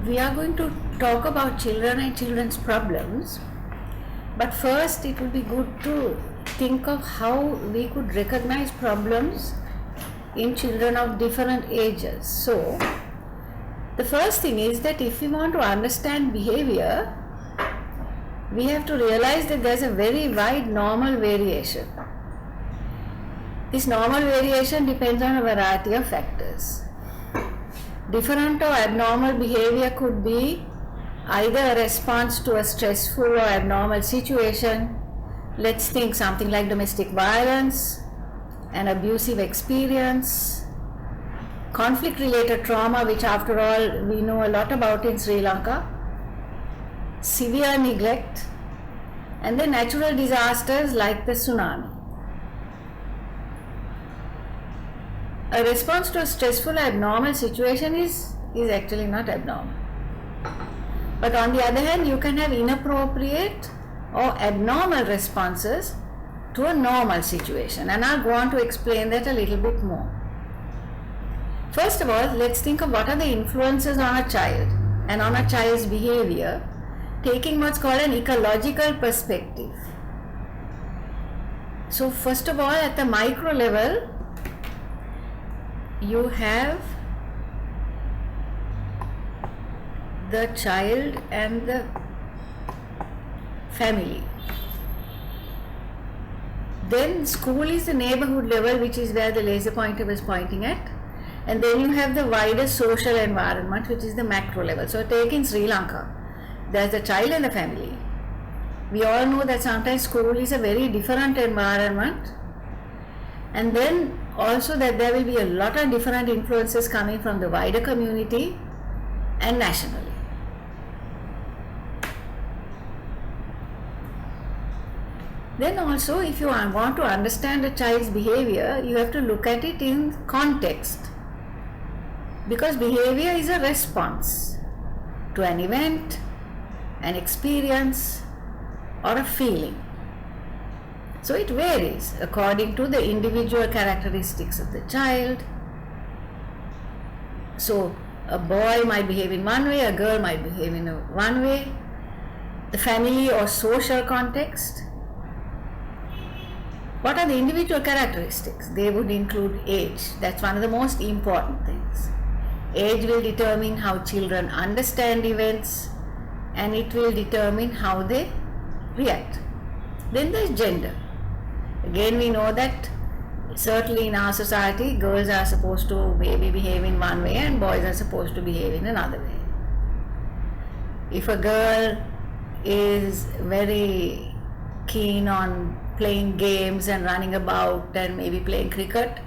we are going to talk about children and children's problems, but first it will be good to think of how we could recognize problems in children of different ages. So, the first thing is that if we want to understand behavior, we have to realize that there is a very wide normal variation. This normal variation depends on a variety of factors. Different or abnormal behavior could be either a response to a stressful or abnormal situation. Let's think something like domestic violence, an abusive experience, conflict-related trauma, which after all we know a lot about in Sri Lanka, severe neglect, and then natural disasters like the tsunami. A response to a stressful abnormal situation is actually not abnormal. But on the other hand, you can have inappropriate or abnormal responses to a normal situation, and I'll go on to explain that a little bit more. First of all, let's think of what are the influences on a child and on a child's behavior, taking what's called an ecological perspective. So first of all, at the micro level, you have the child and the family. Then school is the neighborhood level, which is where the laser pointer was pointing at. And then you have the wider social environment, which is the macro level. So take in Sri Lanka, there's the child and the family. We all know that sometimes school is a very different environment. And then also that there will be a lot of different influences coming from the wider community and nationally. Then also, if you want to understand a child's behavior, you have to look at it in context, because behavior is a response to an event, an experience, or a feeling. So it varies according to the individual characteristics of the child. So a boy might behave in one way, a girl might behave in one way. The family or social context. What are the individual characteristics? They would include age. That's one of the most important things. Age will determine how children understand events, and it will determine how they react. Then there's gender. Again, we know that certainly in our society, girls are supposed to maybe behave in one way and boys are supposed to behave in another way. If a girl is very keen on playing games and running about and maybe playing cricket,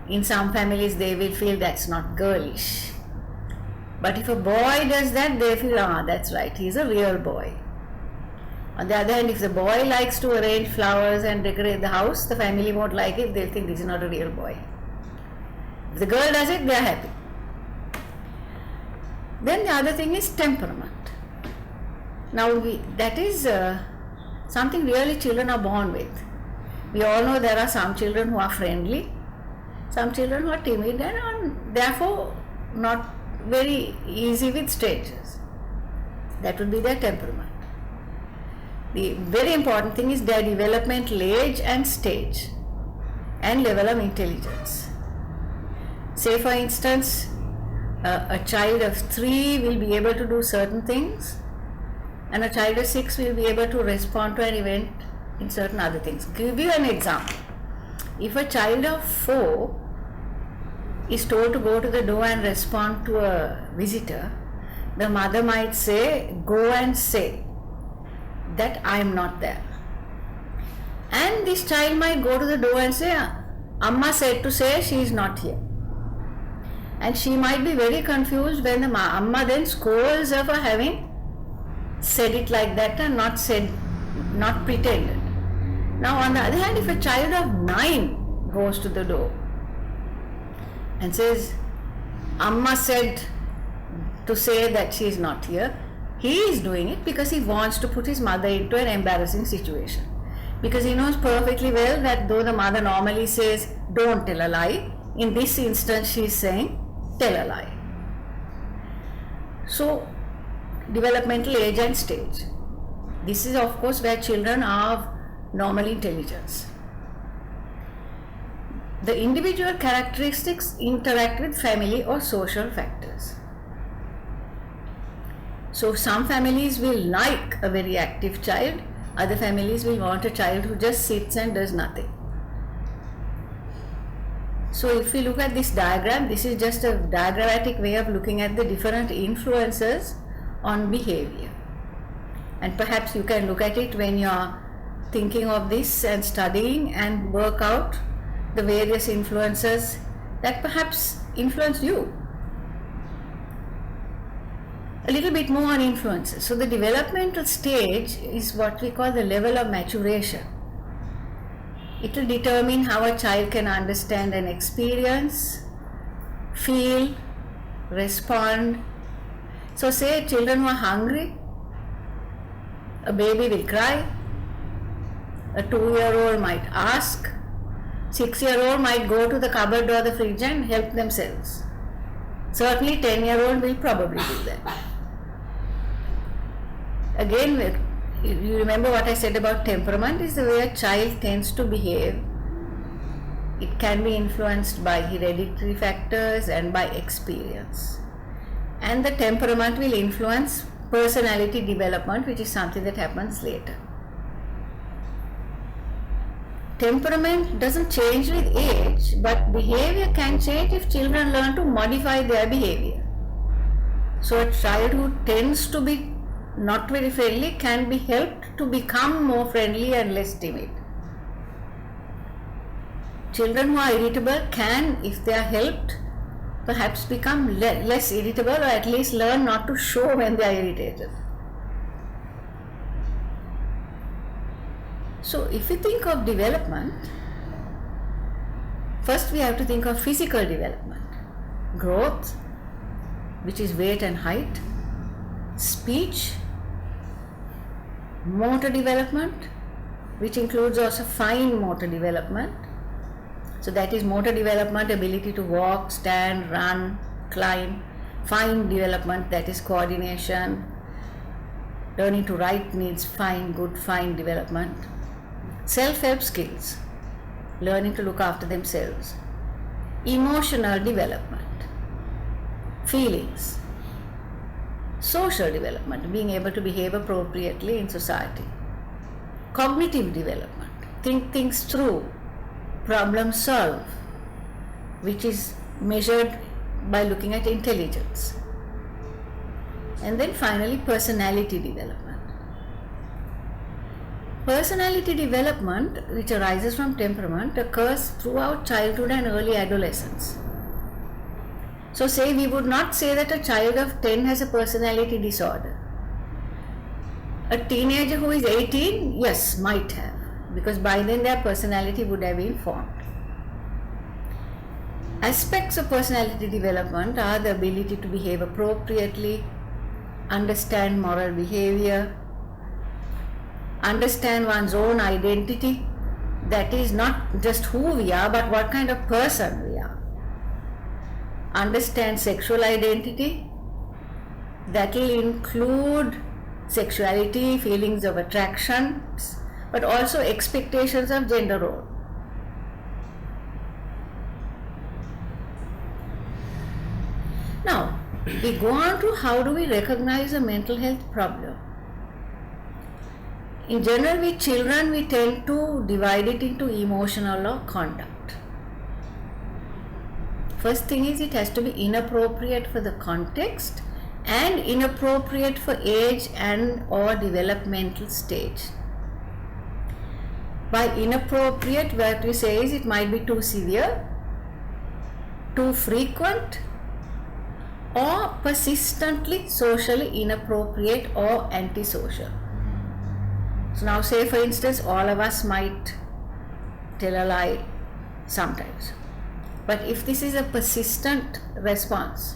in some families they will feel that's not girlish. But if a boy does that, they feel, that's right, he's a real boy. On the other hand, if the boy likes to arrange flowers and decorate the house, the family won't like it, they'll think this is not a real boy. If the girl does it, they're happy. Then the other thing is temperament. Now that is something really children are born with. We all know there are some children who are friendly, some children who are timid and are therefore not very easy with strangers. That would be their temperament. The very important thing is their developmental age and stage and level of intelligence. Say for instance, a child of 3 will be able to do certain things, and a child of 6 will be able to respond to an event in certain other things. Give you an example. If a child of 4 is told to go to the door and respond to a visitor, the mother might say, go and say that I am not there. And this child might go to the door and say, Amma said to say she is not here. And she might be very confused when the Amma then scolds her for having said it like that and not pretended. Now on the other hand, if a child of 9 goes to the door and says, Amma said to say that she is not here, he is doing it because he wants to put his mother into an embarrassing situation. Because he knows perfectly well that though the mother normally says, don't tell a lie, in this instance she is saying, tell a lie. So developmental age and stage. This is of course where children are of normal intelligence. The individual characteristics interact with family or social factors. So some families will like a very active child, other families will want a child who just sits and does nothing. So if we look at this diagram, this is just a diagrammatic way of looking at the different influences on behavior. And perhaps you can look at it when you are thinking of this and studying and work out the various influences that perhaps influence you. A little bit more on influences. So the developmental stage is what we call the level of maturation. It will determine how a child can understand and experience, feel, respond. So say children who are hungry, a baby will cry, a 2-year-old might ask, 6-year-old might go to the cupboard or the fridge and help themselves. Certainly 10-year-old will probably do that. Again, you remember what I said about temperament is the way a child tends to behave. It can be influenced by hereditary factors and by experience. And the temperament will influence personality development, which is something that happens later. Temperament doesn't change with age, but behavior can change if children learn to modify their behavior. So a child who tends to be not very friendly can be helped to become more friendly and less timid. Children who are irritable can, if they are helped, perhaps become less irritable, or at least learn not to show when they are irritated. So if we think of development, first we have to think of physical development. Growth, which is weight and height, speech, motor development, which includes also fine motor development. So that is motor development, ability to walk, stand, run, climb. Fine development, that is coordination. Learning to write needs good fine development. Self-help skills, learning to look after themselves. Emotional development, feelings. Social development, being able to behave appropriately in society. Cognitive development, think things through, problem solve, which is measured by looking at intelligence. And then finally, personality development. Personality development, which arises from temperament, occurs throughout childhood and early adolescence. So say we would not say that a child of 10 has a personality disorder. A teenager who is 18, yes, might have, because by then their personality would have been formed. Aspects of personality development are the ability to behave appropriately, understand moral behavior, understand one's own identity, that is not just who we are but what kind of person we are. Understand sexual identity, that will include sexuality, feelings of attraction, but also expectations of gender role. Now, we go on to how do we recognize a mental health problem. In general, with children, we tend to divide it into emotional or conduct. First thing is, it has to be inappropriate for the context and inappropriate for age and or developmental stage. By inappropriate, what we say is it might be too severe, too frequent, or persistently socially inappropriate or antisocial. So now say for instance, all of us might tell a lie sometimes. But if this is a persistent response,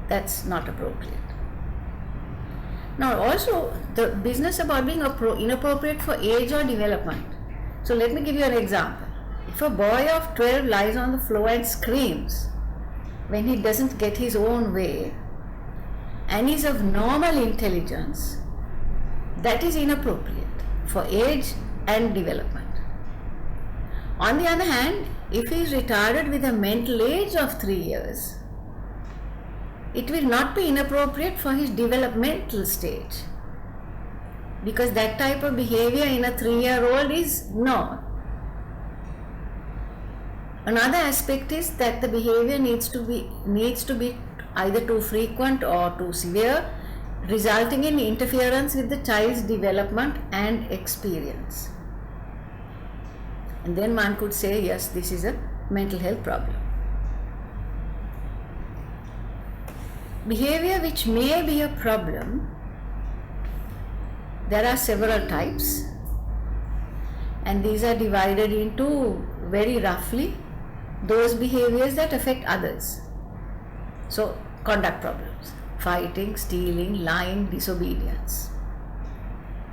that's not appropriate. Now also the business about being inappropriate for age or development. So let me give you an example. If a boy of 12 lies on the floor and screams when he doesn't get his own way, and is of normal intelligence, that is inappropriate for age and development. On the other hand, if he is retarded with a mental age of 3 years, it will not be inappropriate for his developmental stage, because that type of behavior in a 3-year-old is normal. Another aspect is that the behavior needs to be either too frequent or too severe, resulting in interference with the child's development and experience. And then one could say, yes, this is a mental health problem. Behavior which may be a problem, there are several types, and these are divided into, very roughly, those behaviors that affect others. So, conduct problems, fighting, stealing, lying, disobedience.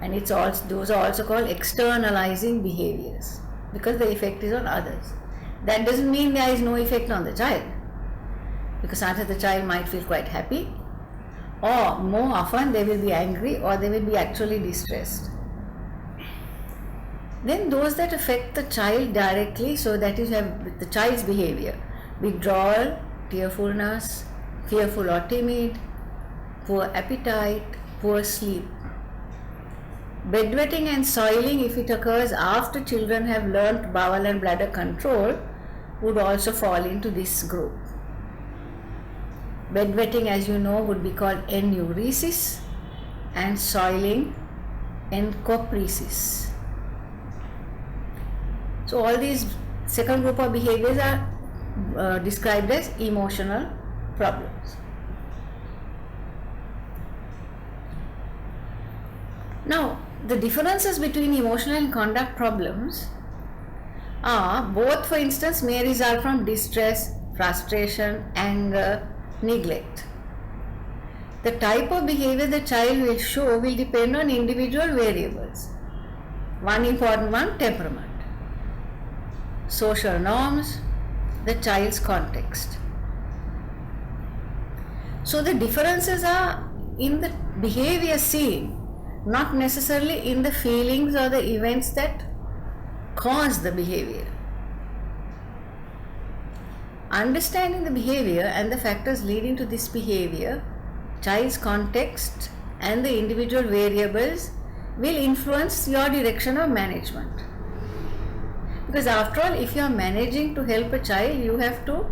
And those are also called externalizing behaviors, because the effect is on others. That doesn't mean there is no effect on the child, because sometimes the child might feel quite happy, or more often they will be angry, or they will be actually distressed. Then those that affect the child directly, so that is have the child's behavior: withdrawal, tearfulness, fearful or timid, poor appetite, poor sleep. Bedwetting and soiling, if it occurs after children have learnt bowel and bladder control, would also fall into this group. Bedwetting, as you know, would be called enuresis, and soiling encopresis. So all these second group of behaviors are described as emotional problems. Now, the differences between emotional and conduct problems are both, for instance, may result from distress, frustration, anger, neglect. The type of behavior the child will show will depend on individual variables. One important one, temperament, social norms, the child's context. So the differences are in the behavior seen, not necessarily in the feelings or the events that cause the behavior. Understanding the behavior and the factors leading to this behavior, child's context, and the individual variables will influence your direction of management. Because after all, if you are managing to help a child, you have to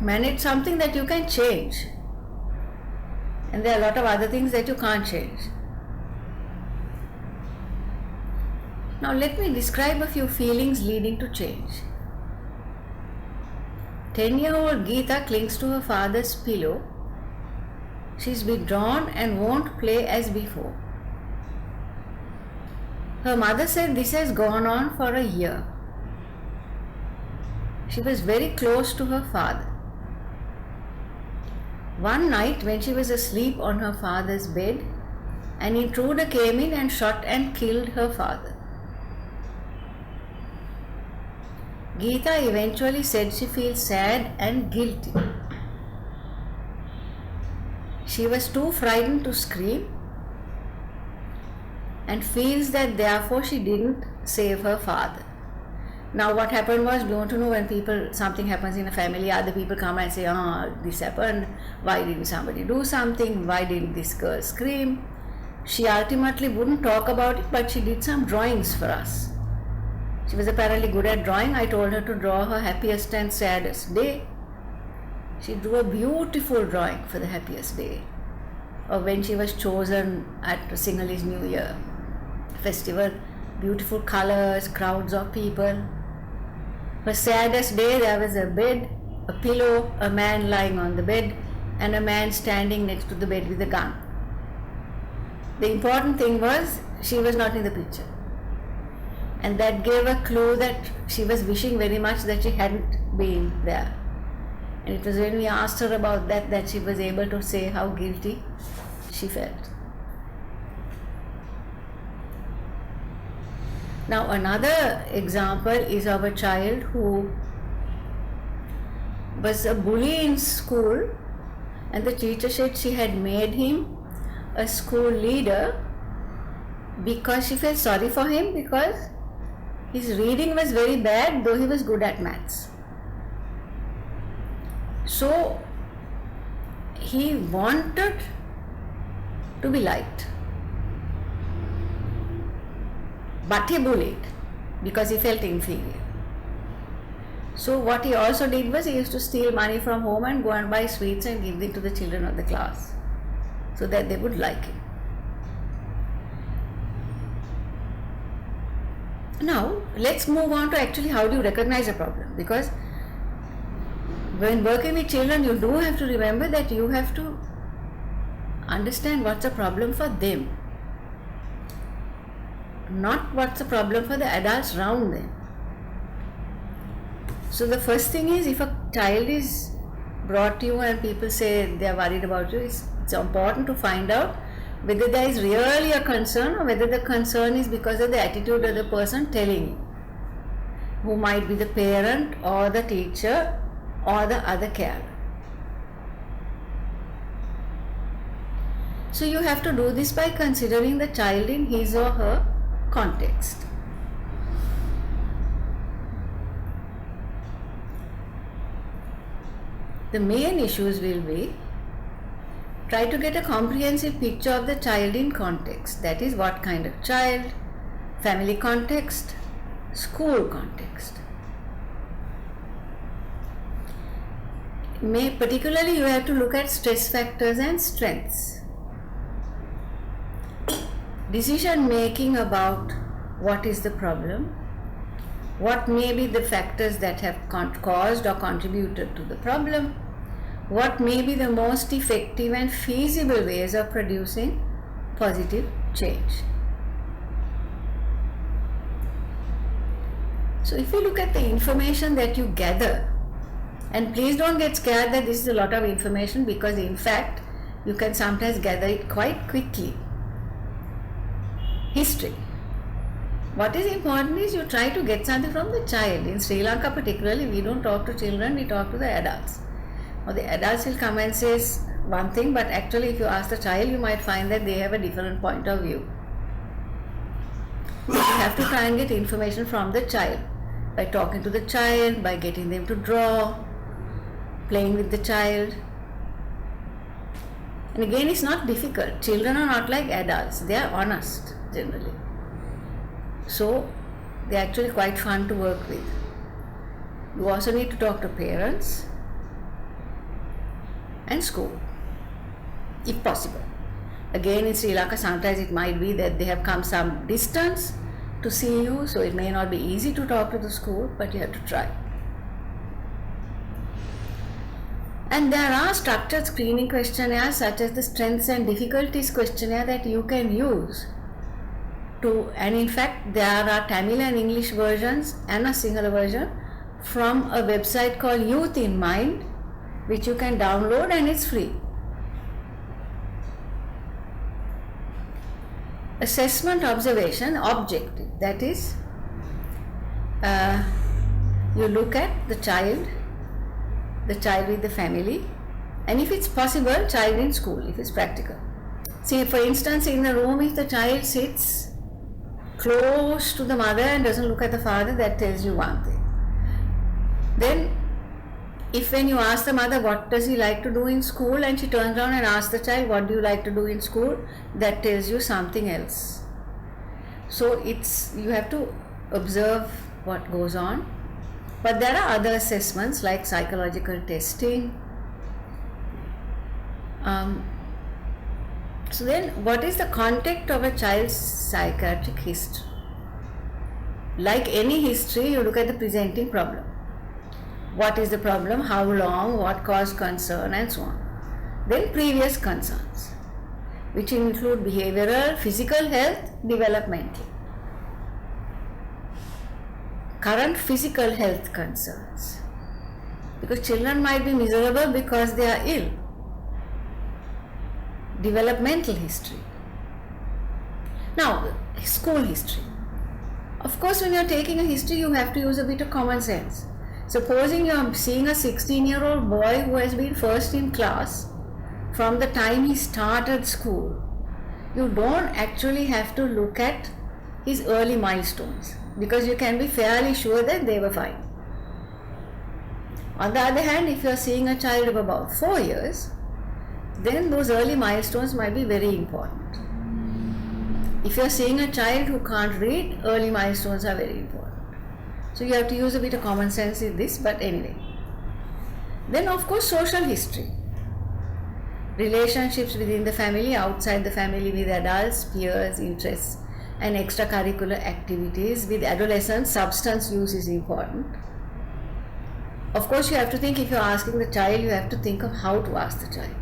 manage something that you can change. And there are a lot of other things that you can't change. Now let me describe a few feelings leading to change. 10-year-old Geeta clings to her father's pillow. She is withdrawn and won't play as before. Her mother said this has gone on for a year. She was very close to her father. One night when she was asleep on her father's bed, an intruder came in and shot and killed her father. Geeta eventually said she feels sad and guilty. She was too frightened to scream and feels that therefore she didn't save her father. Now what happened was, don't you know, when something happens in a family, other people come and say, this happened, why didn't somebody do something, why didn't this girl scream? She ultimately wouldn't talk about it, but she did some drawings for us. She was apparently good at drawing. I told her to draw her happiest and saddest day. She drew a beautiful drawing for the happiest day, or when she was chosen at Sinhalese New Year festival. Beautiful colors, crowds of people. Her saddest day, there was a bed, a pillow, a man lying on the bed, and a man standing next to the bed with a gun. The important thing was, she was not in the picture. And that gave a clue that she was wishing very much that she hadn't been there. And it was when we asked her about that she was able to say how guilty she felt. Now another example is of a child who was a bully in school And the teacher said she had made him a school leader because she felt sorry for him because his reading was very bad, though he was good at maths. So he wanted to be liked, but he bullied because he felt inferior. So what he also did was he used to steal money from home and go and buy sweets and give them to the children of the class so that they would like him. Now let's move on to actually how do you recognize a problem, because when working with children you do have to remember that you have to understand what's a problem for them, not what's a problem for the adults around them. So the first thing is, if a child is brought to you and people say they are worried about you, it's important to find out whether there is really a concern or whether the concern is because of the attitude of the person telling you, who might be the parent or the teacher or the other carer. So you have to do this by considering the child in his or her context. The main issues will be, try to get a comprehensive picture of the child in context. That is, what kind of child, family context, school context. Particularly you have to look at stress factors and strengths. Decision making about what is the problem, what may be the factors that have caused or contributed to the problem, what may be the most effective and feasible ways of producing positive change. So if you look at the information that you gather, and please don't get scared that this is a lot of information, because in fact you can sometimes gather it quite quickly. History. What is important is you try to get something from the child. In Sri Lanka particularly, we don't talk to children, we talk to the adults. Or the adults will come and say one thing, but actually if you ask the child, you might find that they have a different point of view. You have to try and get information from the child by talking to the child, by getting them to draw, playing with the child. And again, it's not difficult. Children are not like adults, they are honest generally. So they're actually quite fun to work with. You also need to talk to parents and school, if possible. Again, in Sri Lanka, sometimes it might be that they have come some distance to see you, so it may not be easy to talk to the school, but you have to try. And there are structured screening questionnaires such as the strengths and difficulties questionnaire that you can use to, and in fact there are Tamil and English versions and a Sinhala version from a website called Youth in Mind, which you can download and it's free. Assessment observation objective, that is, you look at the child with the family, and if it's possible, child in school, if it's practical. See, for instance, in the room, if the child sits close to the mother and doesn't look at the father, that tells you one thing. Then, if when you ask the mother what does he like to do in school, and she turns around and asks the child what do you like to do in school, that tells you something else. So you have to observe what goes on. But there are other assessments like psychological testing. So then, what is the context of a child's psychiatric history? Like any history, you look at the presenting problem. What is the problem, how long, what caused concern, and so on. Then previous concerns, which include behavioral, physical health, developmental. Current physical health concerns, because children might be miserable because they are ill. Developmental history. Now, school history. Of course, when you are taking a history, you have to use a bit of common sense. Supposing you are seeing a 16-year-old boy who has been first in class from the time he started school, you don't actually have to look at his early milestones, because you can be fairly sure that they were fine. On the other hand, if you are seeing a child of about 4 years, then those early milestones might be very important. If you are seeing a child who can't read, early milestones are very important. So you have to use a bit of common sense in this, but anyway. Then of course social history. Relationships within the family, outside the family, with adults, peers, interests and extracurricular activities. With adolescents, substance use is important. Of course you have to think, if you are asking the child, you have to think of how to ask the child.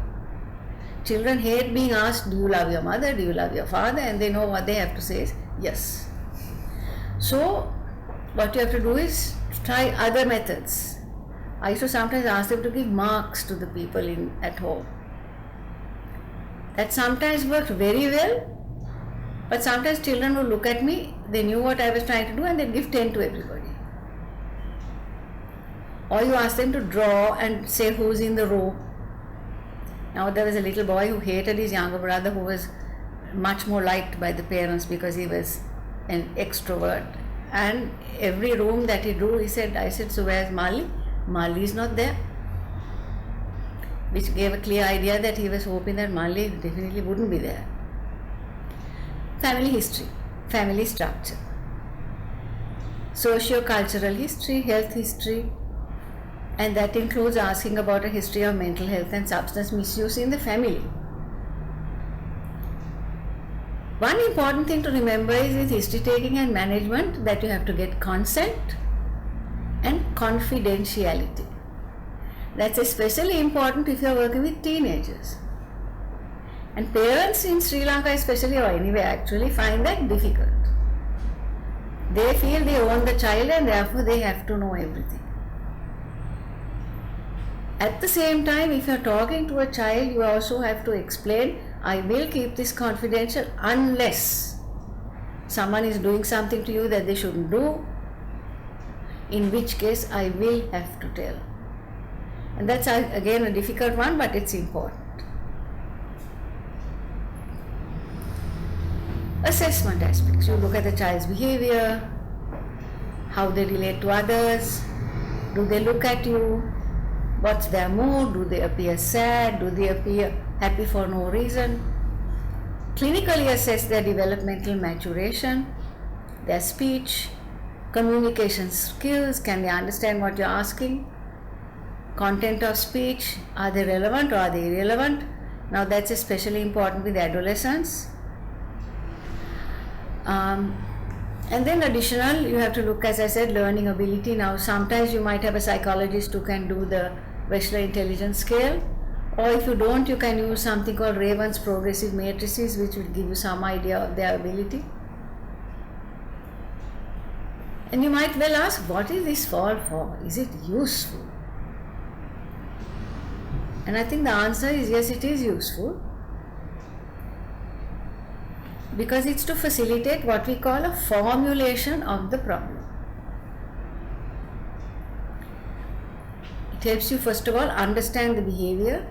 Children hate being asked, do you love your mother, do you love your father, and they know what they have to say is yes. So what you have to do is try other methods. I used to sometimes ask them to give marks to the people at home. That sometimes worked very well, but sometimes children would look at me, they knew what I was trying to do, and they'd give 10 to everybody. Or you ask them to draw and say who's in the row. Now there was a little boy who hated his younger brother, who was much more liked by the parents because he was an extrovert. And every room that he drew, I said, so where's Mali? Mali is not there. Which gave a clear idea that he was hoping that Mali definitely wouldn't be there. Family history, family structure, socio-cultural history, health history, and that includes asking about a history of mental health and substance misuse in the family. One important thing to remember is with history taking and management that you have to get consent and confidentiality. That's especially important if you are working with teenagers. And parents in Sri Lanka especially, or anywhere actually, find that difficult. They feel they own the child and therefore they have to know everything. At the same time, if you are talking to a child, you also have to explain, I will keep this confidential unless someone is doing something to you that they shouldn't do, in which case I will have to tell. And that's again a difficult one, but it's important. Assessment aspects. You look at the child's behavior, how they relate to others, do they look at you, what's their mood, do they appear sad, do they appear happy for no reason. Clinically assess their developmental maturation, their speech, communication skills, can they understand what you're asking, content of speech, are they relevant or are they irrelevant. Now that's especially important with adolescents. And then additional, you have to look, as I said, learning ability. Now sometimes you might have a psychologist who can do the Wechsler intelligence scale, or if you don't, you can use something called Raven's progressive matrices, which will give you some idea of their ability. And you might well ask, what is this all for? Is it useful? And I think the answer is yes, it is useful, because it's to facilitate what we call a formulation of the problem. It helps you first of all understand the behavior,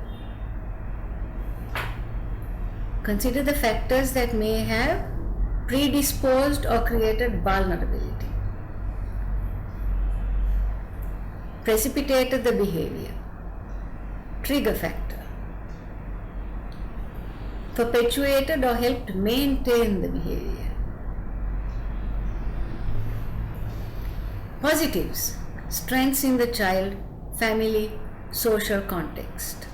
consider the factors that may have predisposed or created vulnerability, precipitated the behavior, trigger factor, perpetuated or helped maintain the behavior. Positives, strengths in the child, family, social context.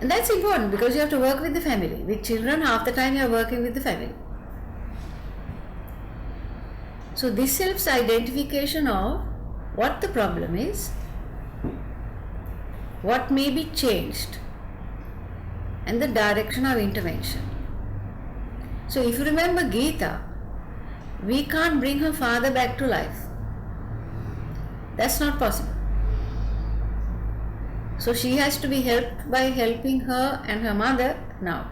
And that's important because you have to work with the family. With children, half the time you are working with the family. So this helps identification of what the problem is, what may be changed, and the direction of intervention. So if you remember Geeta, we can't bring her father back to life. That's not possible. So she has to be helped by helping her and her mother now.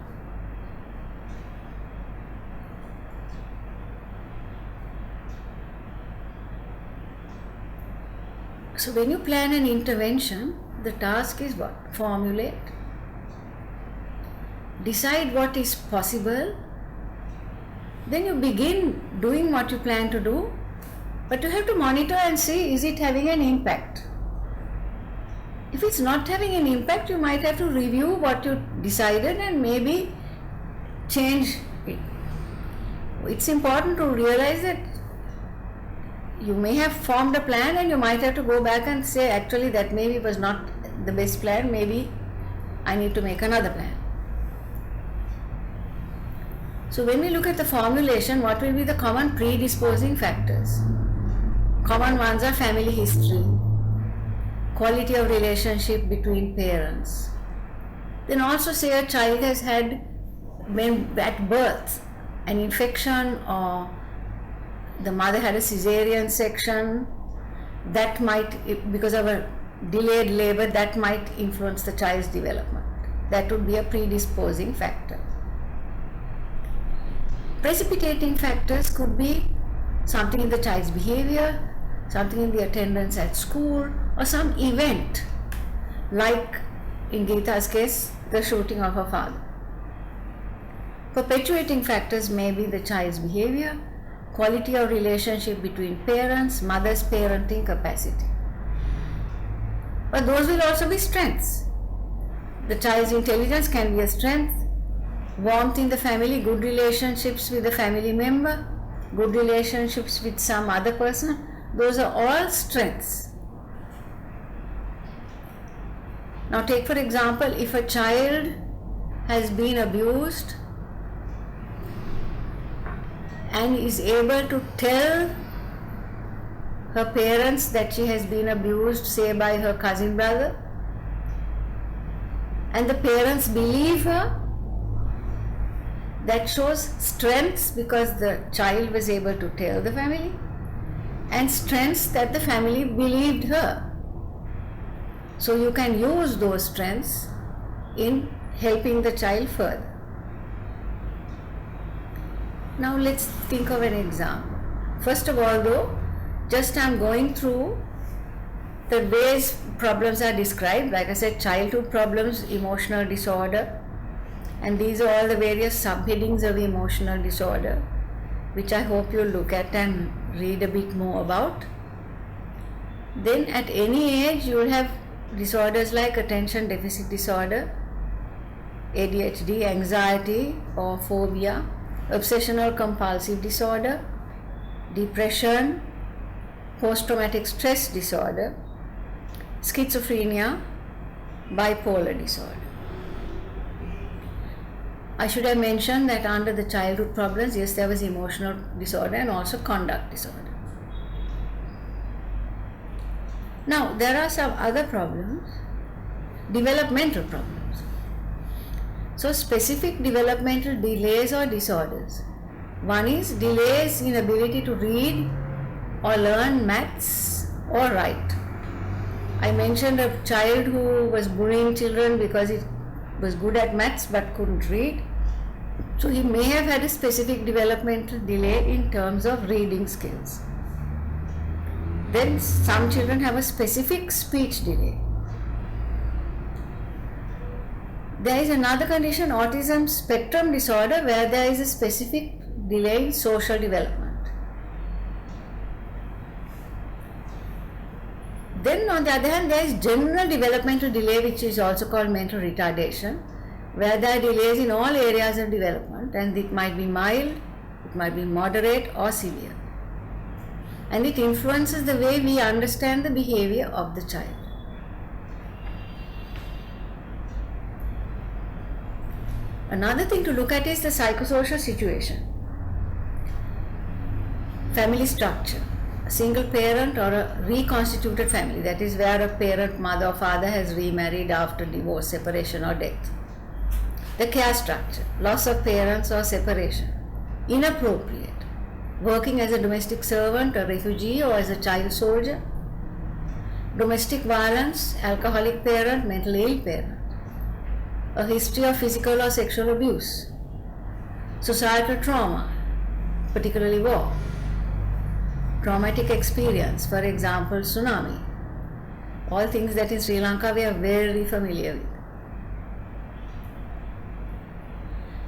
So when you plan an intervention, the task is what? Formulate, decide what is possible, then you begin doing what you plan to do, but you have to monitor and see, is it having an impact? If it's not having an impact, you might have to review what you decided and maybe change it. It's important to realize that you may have formed a plan and you might have to go back and say, actually that maybe was not the best plan, maybe I need to make another plan. So when we look at the formulation, what will be the common predisposing factors? Common ones are family history, quality of relationship between parents. Then also say a child has had, when at birth, an infection, or the mother had a cesarean section, that might, because of a delayed labor, that might influence the child's development. That would be a predisposing factor. Precipitating factors could be something in the child's behavior, something in the attendance at school, or some event, like in Geeta's case, the shooting of her father. Perpetuating factors may be the child's behavior, quality of relationship between parents, mother's parenting capacity. But those will also be strengths. The child's intelligence can be a strength, warmth in the family, good relationships with a family member, good relationships with some other person, those are all strengths. Now take for example, if a child has been abused and is able to tell her parents that she has been abused, say by her cousin brother, and the parents believe her, that shows strengths because the child was able to tell the family, and strengths that the family believed her. So you can use those strengths in helping the child further. Now let's think of an example. First of all though, just I'm going through the ways problems are described. Like I said, childhood problems, emotional disorder, and these are all the various subheadings of emotional disorder, which I hope you'll look at and read a bit more about. Then at any age you will have disorders like attention deficit disorder, ADHD, anxiety or phobia, obsessional compulsive disorder, depression, post-traumatic stress disorder, schizophrenia, bipolar disorder. I should have mentioned that under the childhood problems, yes, there was emotional disorder and also conduct disorder. Now, there are some other problems, developmental problems. So, specific developmental delays or disorders. One is delays in ability to read or learn maths or write. I mentioned a child who was bullying children because he was good at maths but couldn't read. So he may have had a specific developmental delay in terms of reading skills. Then some children have a specific speech delay. There is another condition, autism spectrum disorder, where there is a specific delay in social development. Then on the other hand, there is general developmental delay, which is also called mental retardation, where there are delays in all areas of development, and it might be mild, it might be moderate or severe. And it influences the way we understand the behavior of the child. Another thing to look at is the psychosocial situation. Family structure. A single parent or a reconstituted family, that is where a parent, mother or father has remarried after divorce, separation or death. The care structure, loss of parents or separation, inappropriate, working as a domestic servant, a refugee or as a child soldier, domestic violence, alcoholic parent, mentally ill parent, a history of physical or sexual abuse, societal trauma, particularly war, traumatic experience, for example, tsunami, All things that in Sri Lanka we are very familiar with.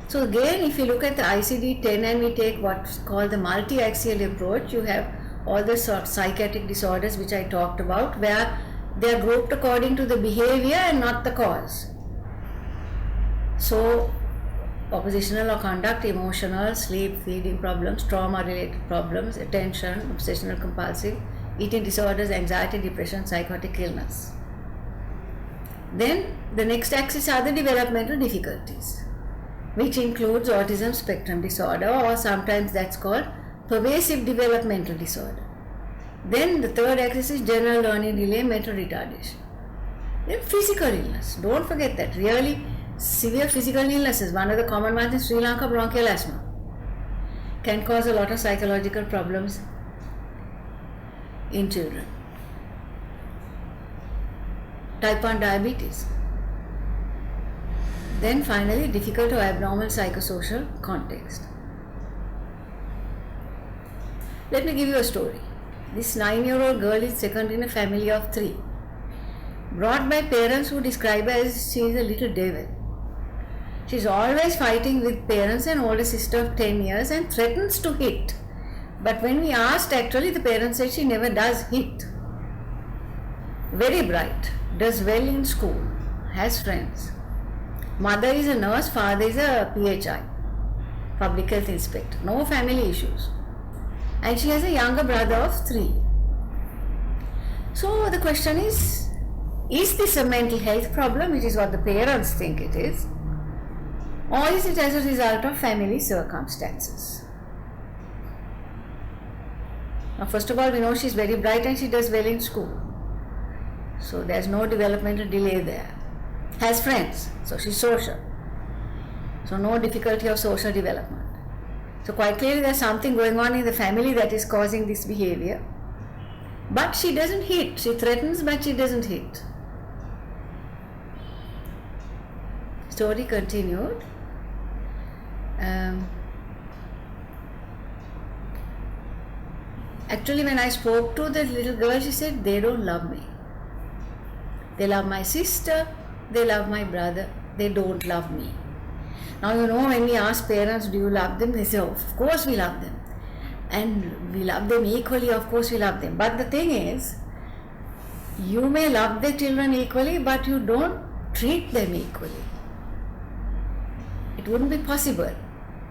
So again, if you look at the ICD-10 and we take what's called the multi-axial approach, you have all the psychiatric disorders which I talked about, where they are grouped according to the behavior and not the cause. So oppositional or conduct, emotional, sleep, feeding problems, trauma-related problems, attention, obsessional compulsive, eating disorders, anxiety, depression, psychotic illness. Then the next axis are the developmental difficulties, which includes autism spectrum disorder, or sometimes that's called pervasive developmental disorder. Then the third axis is general learning delay, mental retardation. Then physical illness. Don't forget that. Really severe physical illnesses, one of the common ones in Sri Lanka, bronchial asthma, can cause a lot of psychological problems in children. Type 1 diabetes. Then finally, difficult or abnormal psychosocial context. Let me give you a story. This 9-year-old girl is second in a family of 3, brought by parents who describe her as she is a little devil. She is always fighting with parents and older sister of 10 years and threatens to hit. But when we asked, actually the parents said she never does hit. Very bright, does well in school, has friends. Mother is a nurse, father is a PHI, public health inspector. No family issues. And she has a younger brother of 3. So the question is this a mental health problem, which is what the parents think it is, or is it as a result of family circumstances? Now, first of all, we know she is very bright and she does well in school. So there is no developmental delay there. Has friends, so she is social. So no difficulty of social development. So quite clearly there is something going on in the family that is causing this behavior. But she doesn't hit. She threatens, but she doesn't hit. Story continued. Actually, when I spoke to the little girl, she said, they don't love me. They love my sister, they love my brother, they don't love me. Now, you know, when we ask parents, do you love them? They say, oh, of course we love them. And we love them equally, of course we love them. But the thing is, you may love the children equally, but you don't treat them equally. It wouldn't be possible,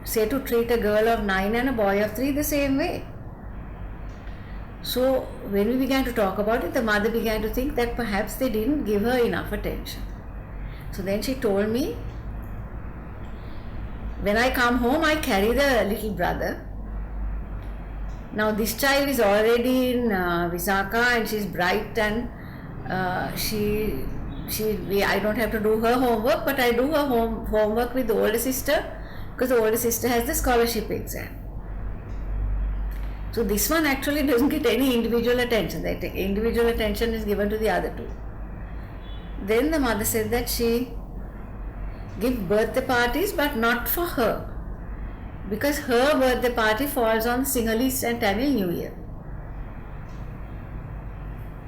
say, to treat a girl of 9 and a boy of 3 the same way. So when we began to talk about it, the mother began to think that perhaps they didn't give her enough attention. So then she told me, when I come home, I carry the little brother. Now this child is already in Visakha and she's bright, and I don't have to do her homework, but I do her homework with the older sister, because the older sister has the scholarship exam. So this one actually doesn't get any individual attention. The individual attention is given to the other 2. Then the mother said that she gives birthday parties, but not for her, because her birthday party falls on Sinhalese and Tamil New Year.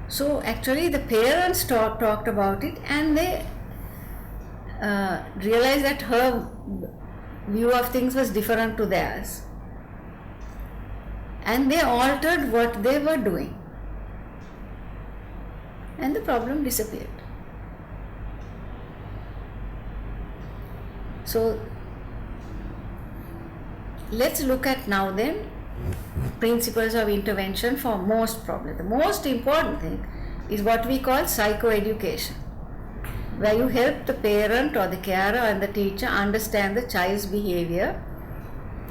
So actually the parents talked about it, and they realized that her view of things was different to theirs. And they altered what they were doing. And the problem disappeared. So let's look at now then principles of intervention for most problems. The most important thing is what we call psychoeducation, where you help the parent or the carer and the teacher understand the child's behavior,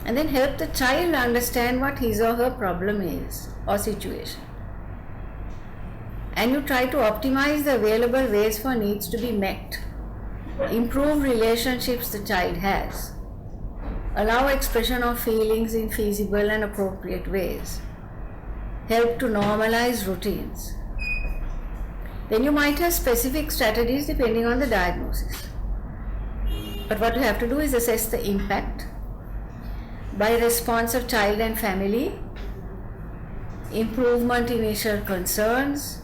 and then help the child understand what his or her problem is or situation. And you try to optimize the available ways for needs to be met, improve relationships the child has, allow expression of feelings in feasible and appropriate ways, help to normalize routines. Then you might have specific strategies depending on the diagnosis. But what you have to do is assess the impact by response of child and family, improvement in initial concerns,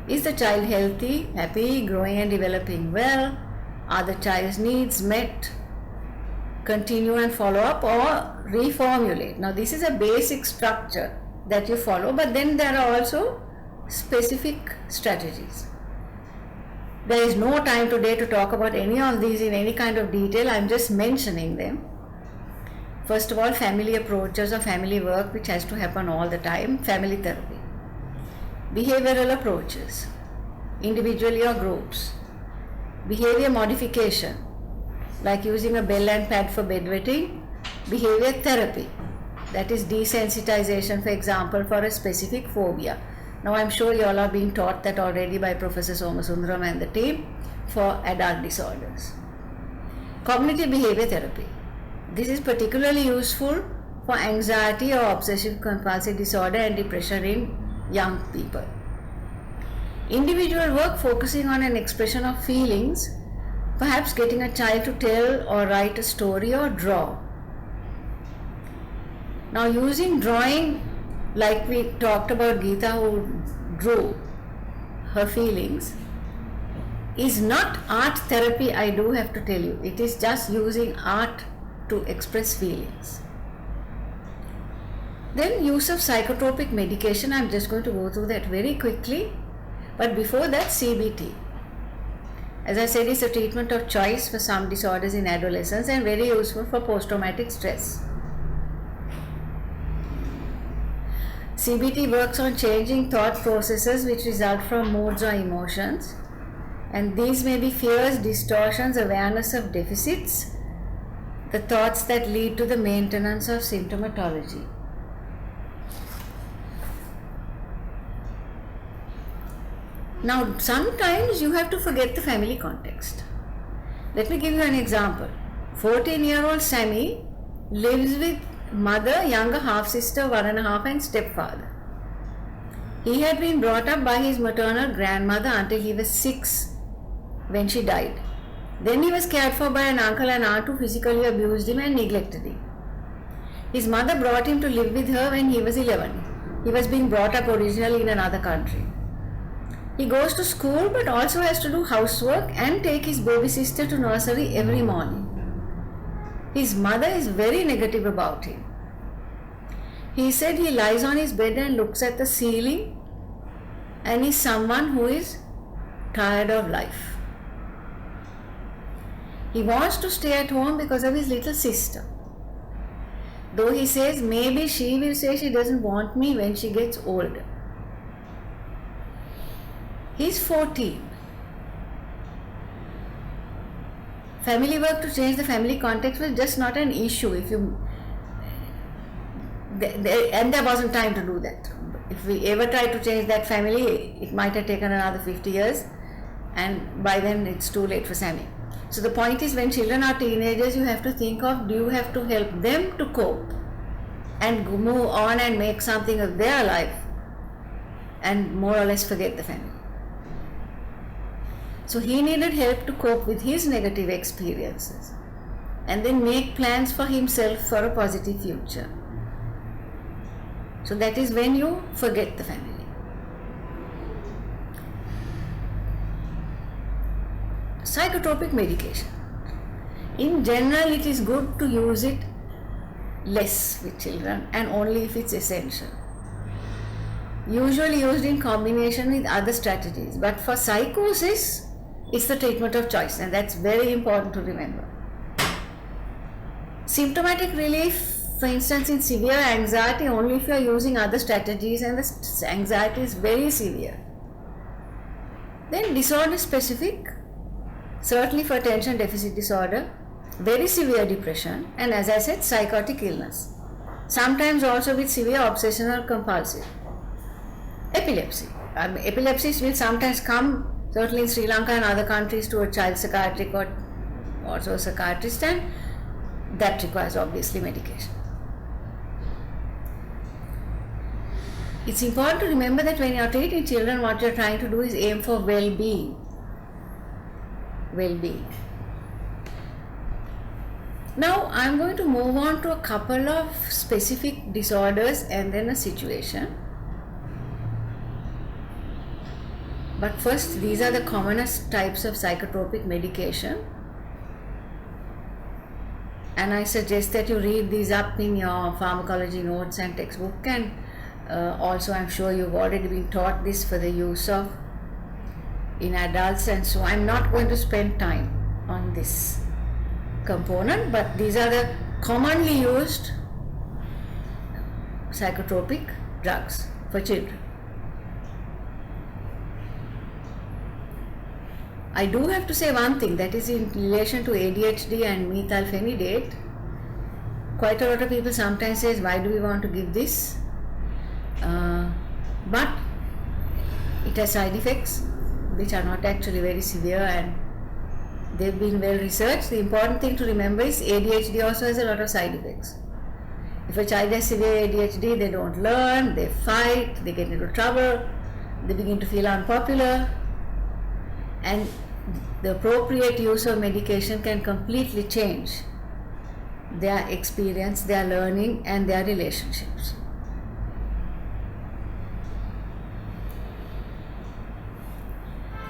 Is the child healthy, happy, growing and developing well? Are the child's needs met? Continue and follow up or reformulate. Now this is a basic structure that you follow, but then there are also specific strategies. There is no time today to talk about any of these in any kind of detail. I am just mentioning them. First of all, family approaches or family work, which has to happen all the time. Family therapy. Behavioral approaches, individually or groups. Behavior modification, like using a bell and pad for bedwetting. Behavior therapy, that is desensitization, for example, for a specific phobia. Now I'm sure you all are being taught that already by Professor Somasundaram and the team for adult disorders. Cognitive behavior therapy. This is particularly useful for anxiety or obsessive compulsive disorder and depression in young people. Individual work focusing on an expression of feelings, perhaps getting a child to tell or write a story or draw. Now using drawing, like we talked about Geeta who drew her feelings, is not art therapy, I do have to tell you. It is just using art to express feelings. Then use of psychotropic medication, I'm just going to go through that very quickly. But before that, CBT. As I said, it's a treatment of choice for some disorders in adolescence and very useful for post-traumatic stress. CBT works on changing thought processes which result from moods or emotions, and these may be fears, distortions, awareness of deficits, the thoughts that lead to the maintenance of symptomatology. Now, sometimes you have to forget the family context. Let me give you an example. 14-year-old Sammy lives with mother, younger half-sister, 1.5, and stepfather. He had been brought up by his maternal grandmother until he was 6 when she died. Then he was cared for by an uncle and aunt who physically abused him and neglected him. His mother brought him to live with her when he was 11. He was being brought up originally in another country. He goes to school but also has to do housework and take his baby sister to nursery every morning. His mother is very negative about him. He said he lies on his bed and looks at the ceiling and is someone who is tired of life. He wants to stay at home because of his little sister. Though he says maybe she will say she doesn't want me when she gets older. He's 14. Family work to change the family context was just not an issue and there wasn't time to do that. If we ever tried to change that family, it might have taken another 50 years, and by then it's too late for Sammy. So the point is, when children are teenagers, you have to think of, do you have to help them to cope and move on and make something of their life and more or less forget the family. So he needed help to cope with his negative experiences and then make plans for himself for a positive future. So that is when you forget the family. Psychotropic medication. In general, it is good to use it less with children and only if it's essential. Usually used in combination with other strategies, but for psychosis, it's the treatment of choice, and that's very important to remember. Symptomatic relief, for instance, in severe anxiety, only if you are using other strategies and the anxiety is very severe. Then disorder specific, certainly for attention deficit disorder, very severe depression, and as I said, psychotic illness. Sometimes also with severe obsessional compulsive. Epilepsy. Epilepsies will sometimes come, certainly in Sri Lanka and other countries, to a child psychiatric or also a psychiatrist, and that requires obviously medication. It's important to remember that when you are treating children, what you are trying to do is aim for well-being. Well-being. Now I am going to move on to a couple of specific disorders and then a situation. But first, these are the commonest types of psychotropic medication, and I suggest that you read these up in your pharmacology notes and textbook, and also I'm sure you've already been taught this for the use of in adults, and so I'm not going to spend time on this component, but these are the commonly used psychotropic drugs for children. I do have to say one thing, that is in relation to ADHD and methylphenidate. Quite a lot of people sometimes say, why do we want to give this? But it has side effects which are not actually very severe, and they've been well researched. The important thing to remember is ADHD also has a lot of side effects. If a child has severe ADHD, they don't learn, they fight, they get into trouble, they begin to feel unpopular, and the appropriate use of medication can completely change their experience, their learning, and their relationships.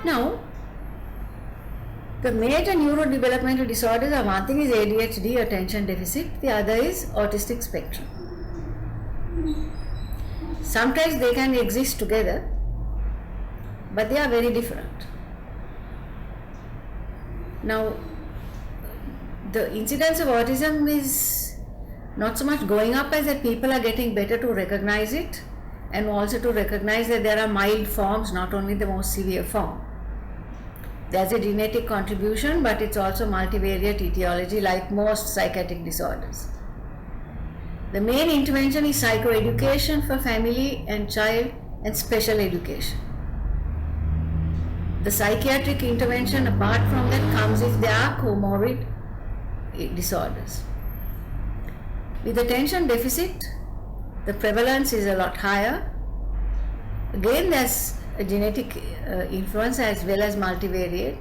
Now, the major neurodevelopmental disorders are, one thing is ADHD, attention deficit, the other is autistic spectrum. Sometimes they can exist together, but they are very different. Now, the incidence of autism is not so much going up as that people are getting better to recognize it, and also to recognize that there are mild forms, not only the most severe form. There's a genetic contribution, but it's also multivariate etiology like most psychiatric disorders. The main intervention is psychoeducation for family and child, and special education. The psychiatric intervention apart from that comes if there are comorbid disorders. With attention deficit, the prevalence is a lot higher. Again, there's a genetic influence as well as multivariate.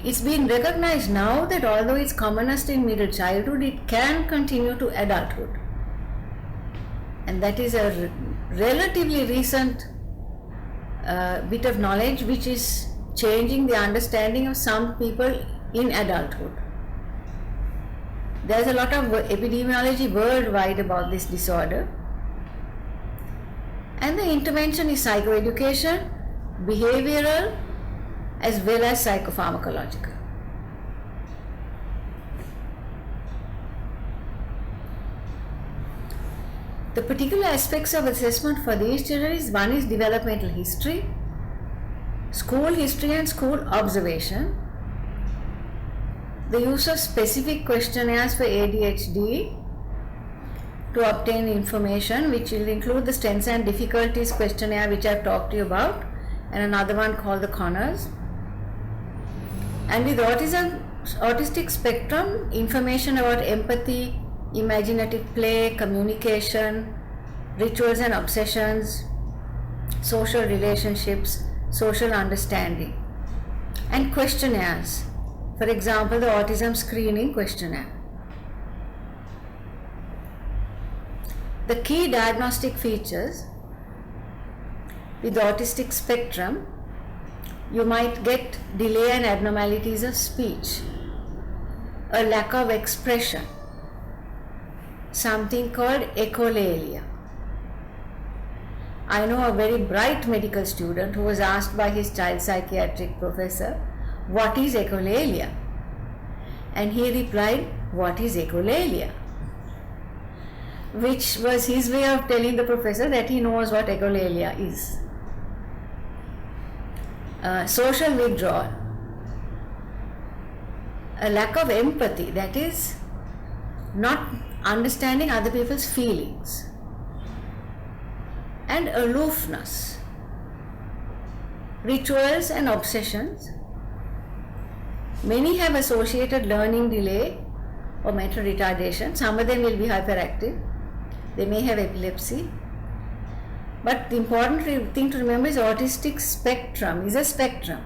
It's been recognized now that although it's commonest in middle childhood, it can continue to adulthood. And that is a relatively recent bit of knowledge which is changing the understanding of some people in adulthood. There's a lot of epidemiology worldwide about this disorder, and the intervention is psychoeducation, behavioral, as well as psychopharmacological. The particular aspects of assessment for these children is, one is developmental history, school history and school observation, the use of specific questionnaires for ADHD to obtain information, which will include the strengths and difficulties questionnaire which I've talked to you about, and another one called the Connors. And with autistic spectrum, information about empathy, imaginative play, communication, rituals and obsessions, social relationships, social understanding, and questionnaires. For example, the autism screening questionnaire. The key diagnostic features with autistic spectrum, you might get delay and abnormalities of speech, a lack of expression, something called echolalia. I know a very bright medical student who was asked by his child psychiatric professor, "What is echolalia?" And he replied, "What is echolalia?" Which was his way of telling the professor that he knows what echolalia is. Social withdrawal, a lack of empathy, that is not understanding other people's feelings, and aloofness, rituals and obsessions. Many have associated learning delay or mental retardation. Some of them will be hyperactive. They may have epilepsy. But the important thing to remember is autistic spectrum is a spectrum.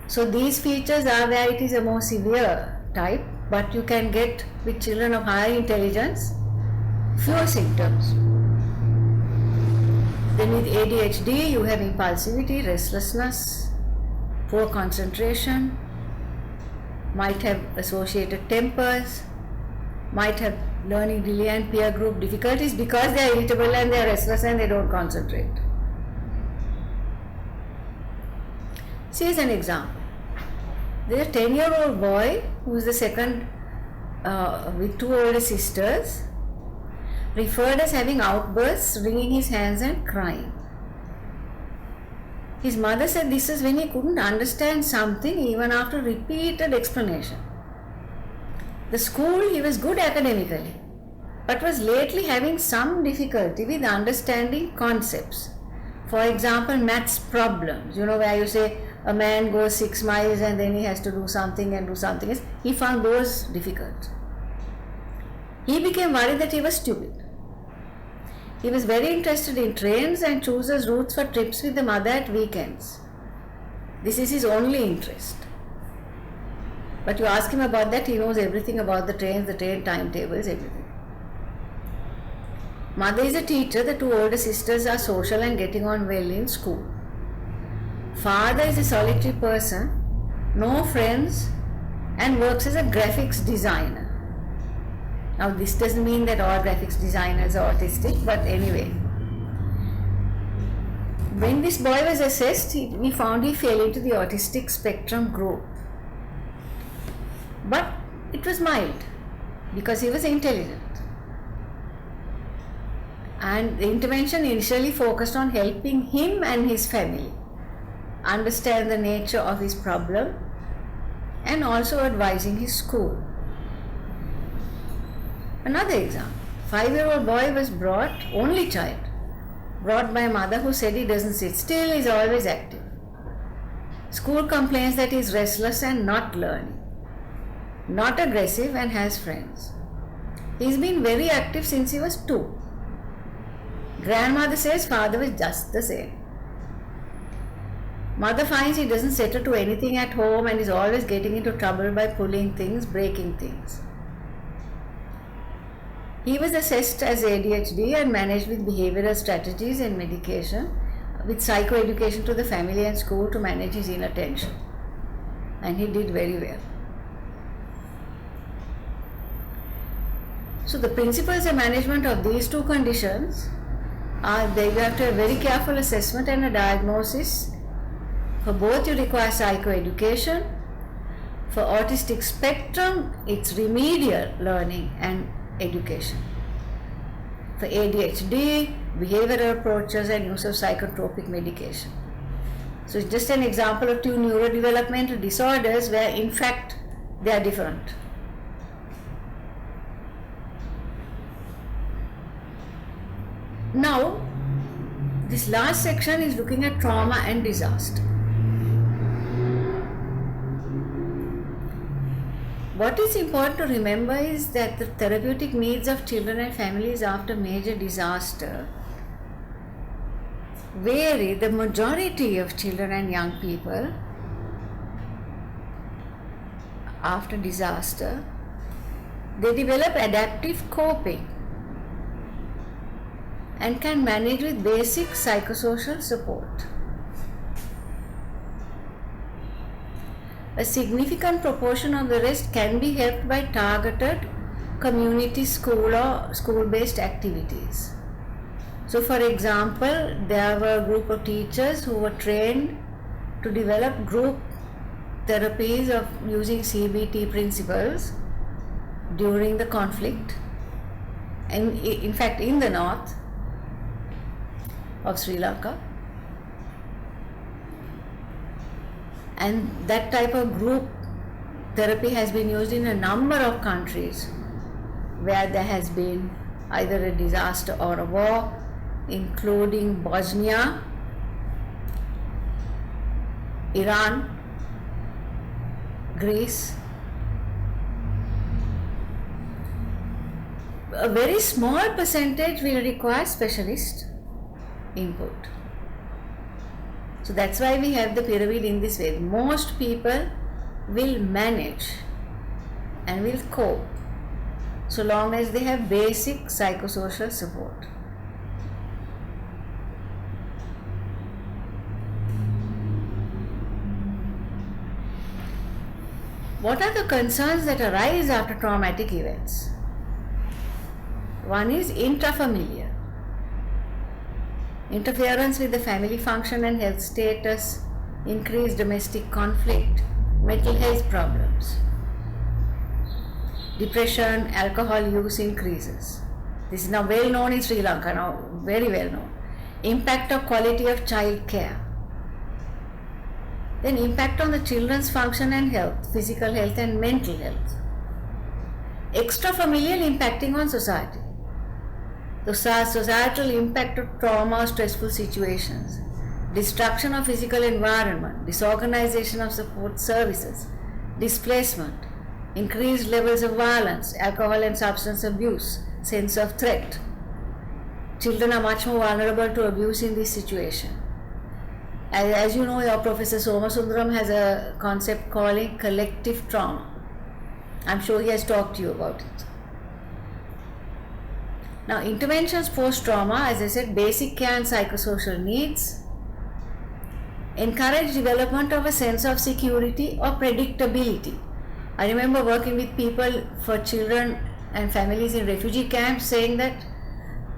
So these features are where it is a more severe type, but you can get with children of higher intelligence fewer symptoms. Then with ADHD, you have impulsivity, restlessness, poor concentration, might have associated tempers, might have learning delay and peer group difficulties because they are irritable and they are restless and they don't concentrate. See, as an example, there is a 10-year-old boy who is the second with two older sisters, referred as having outbursts, wringing his hands and crying. His mother said this is when he couldn't understand something even after repeated explanation. The school, he was good academically, but was lately having some difficulty with understanding concepts. For example, maths problems, where you say a man goes 6 miles and then he has to do something and do something else. He found those difficult. He became worried that he was stupid. He was very interested in trains and chooses routes for trips with the mother at weekends. This is his only interest. But you ask him about that, he knows everything about the trains, the train timetables, everything. Mother is a teacher, the two older sisters are social and getting on well in school. Father is a solitary person, no friends, and works as a graphics designer. Now this doesn't mean that all graphics designers are autistic, but anyway. When this boy was assessed, we found he fell into the autistic spectrum group. But it was mild because he was intelligent. And the intervention initially focused on helping him and his family understand the nature of his problem and also advising his school. Another example, 5-year-old boy was only child, brought by a mother who said he doesn't sit still, is always active. School complains that he is restless and not learning, not aggressive and has friends. He's been very active since he was 2. Grandmother says father was just the same. Mother finds he doesn't settle to anything at home and is always getting into trouble by pulling things, breaking things. He was assessed as ADHD and managed with behavioral strategies and medication, with psychoeducation to the family and school to manage his inattention. And he did very well. So the principles of management of these two conditions are that you have to have very careful assessment and a diagnosis. For both you require psychoeducation. For autistic spectrum, it's remedial learning and education. For ADHD, behavioral approaches and use of psychotropic medication. So it's just an example of two neurodevelopmental disorders where in fact they are different. Now, this last section is looking at trauma and disaster. What is important to remember is that the therapeutic needs of children and families after major disaster vary. The majority of children and young people after disaster, they develop adaptive coping and can manage with basic psychosocial support. A significant proportion of the rest can be helped by targeted community school or school-based activities. So for example, there were a group of teachers who were trained to develop group therapies of using CBT principles during the conflict, and in fact in the north of Sri Lanka. And that type of group therapy has been used in a number of countries where there has been either a disaster or a war, including Bosnia, Iran, Greece. A very small percentage will require specialist input. So that's why we have the pyramid in this way. Most people will manage and will cope so long as they have basic psychosocial support. What are the concerns that arise after traumatic events? One is intrafamilial. Interference with the family function and health status, increased domestic conflict, mental health problems. Depression, alcohol use increases. This is now well known in Sri Lanka, now very well known. Impact of quality of child care. Then impact on the children's function and health, physical health and mental health. Extrafamilial impacting on society. The societal impact of trauma or stressful situations. Destruction of physical environment, disorganization of support services, displacement, increased levels of violence, alcohol and substance abuse, sense of threat. Children are much more vulnerable to abuse in this situation. As you know, your Professor Somasundaram has a concept calling collective trauma. I'm sure he has talked to you about it. Now, interventions post-trauma, as I said, basic care and psychosocial needs, encourage development of a sense of security or predictability. I remember working with people for children and families in refugee camps saying that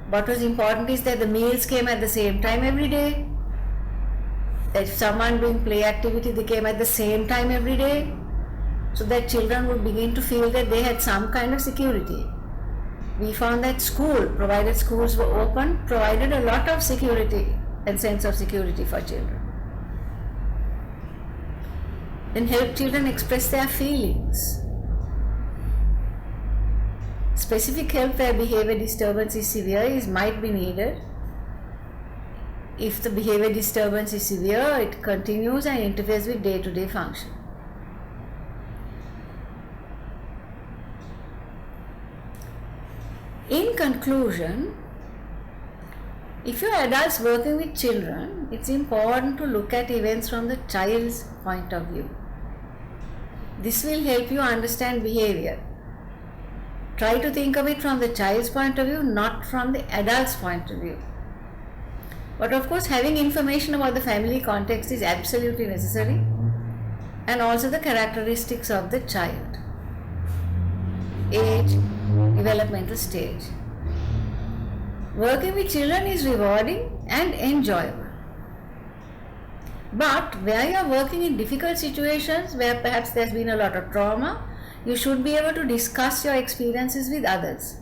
what was important is that the meals came at the same time every day. That if someone doing play activity, they came at the same time every day, so that children would begin to feel that they had some kind of security. We found that provided schools were open, provided a lot of security and sense of security for children. Then help children express their feelings. Specific help where behavior disturbance is severe might be needed. If the behavior disturbance is severe, it continues and interferes with day-to-day function. In conclusion, if you're adults working with children, it's important to look at events from the child's point of view. This will help you understand behavior. Try to think of it from the child's point of view, not from the adult's point of view. But of course, having information about the family context is absolutely necessary, and also the characteristics of the child. Age, developmental stage. Working with children is rewarding and enjoyable. But where you are working in difficult situations where perhaps there's been a lot of trauma, you should be able to discuss your experiences with others.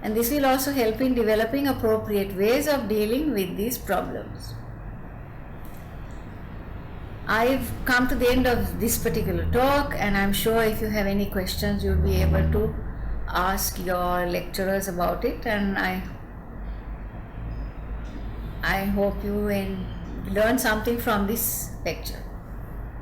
And this will also help in developing appropriate ways of dealing with these problems. I've come to the end of this particular talk, and I'm sure if you have any questions, you'll be able to ask your lecturers about it, and I hope you learn something from this lecture.